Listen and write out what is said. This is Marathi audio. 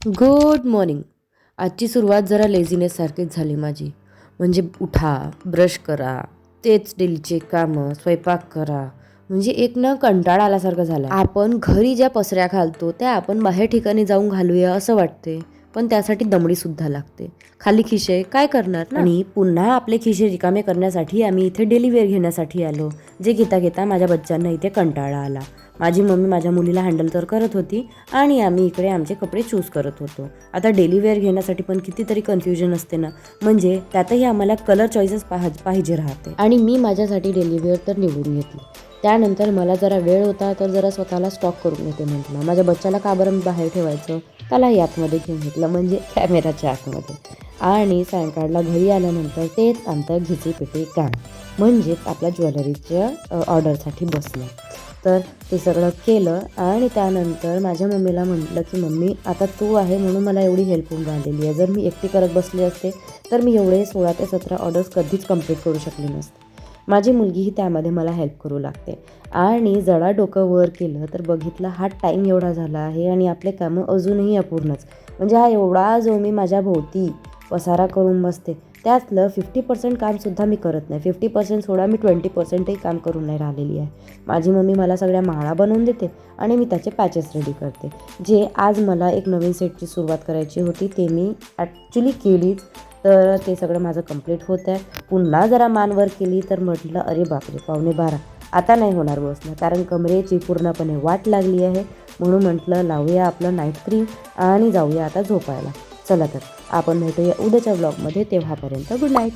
Good morning. आजची सुरुवात जरा लेझीनेससारखीच झाली माझी. म्हणजे उठा, ब्रश करा, तेच डेलीचे कामं, स्वयंपाक करा. म्हणजे एक ना कंटाळा आल्यासारखं झालं. आपण घरी ज्या पसऱ्या घालतो त्या आपण बाहेर ठिकाणी जाऊन घालूया असं वाटते, पण त्यासाठी दमडी सुद्धा लागते. खाली खिशे काय करणार ना. आणि पुन्हा आपले खिशे रिकामे करण्यासाठी आम्ही इथे डेली वेअर घेण्यासाठी आलो. जे घेता घेता माझ्या बच्चांना इथे कंटाळा आला. माझी मम्मी माझ्या मुलीला हँडल तर करत होती आणि आम्ही इकडे आमचे कपडे चूज करत होतो. आता डेली वेअर घेण्यासाठी पण कितीतरी कन्फ्युजन असते ना, म्हणजे त्यातही आम्हाला कलर चॉईसेस पाहिजे राहते. आणि मी माझ्यासाठी डेली वेअर तर निवडून घेतली. त्यानंतर मला जरा वेळ होता तर जरा स्वतःला स्टॉक करून घेते म्हटलं. माझ्या बच्चाला का बरं बाहेर ठेवायचं, त्यालाही आतमध्ये घेऊन घेतलं, म्हणजे कॅमेराच्या आतमध्ये. आणि सायंकाळला घरी आल्यानंतर तेच आमचं घिचीपिटी काम, म्हणजेच आपल्या ज्वेलरीच्या ऑर्डरसाठी बसलं. तर ते सगळं केलं आणि त्यानंतर माझ्या मम्मीला म्हटलं की मम्मी आता तू आहे म्हणून मला एवढी हेल्प होऊन राहिलेली आहे. जर मी एकटी करत बसले असते तर मी एवढे 16 ते 17 ऑर्डर्स कधीच कंप्लीट करू शकले नसते. माझी मुलगीही त्यामध्ये मला हेल्प करू लागते. आणि जरा डोकं वर केलं तर बघितलं हा टाईम एवढा झाला आहे आणि आपले कामं अजूनही अपूर्णच. म्हणजे हा एवढा जो मी माझ्या भोवती पसारा करून बसते त्यातलं 50% कामसुद्धा मी करत नाही. 50% सोडा, मी 20%ही काम करून नाही राहिलेली आहे. माझी मम्मी मला सगळ्या माळा बनवून देते आणि मी त्याचे पॅचेस रेडी करते. जे आज मला एक नवीन सेटची सुरुवात करायची होती ते मी ॲक्च्युली केलीच. तर ते सगळं माझं कंप्लीट होत आहे. पुन्हा जरा मानवर केली तर म्हटलं अरे बापरे 11:45 आता नाही होणार बसणं, कारण कमरेची पूर्णपणे वाट लागली आहे. म्हणून म्हटलं लावूया आपलं नाईट क्रीम आणि जाऊया आता झोपायला. चला तर आपण भेटूया उद्याच्या ब्लॉगमध्ये. तेव्हापर्यंत गुड नाईट.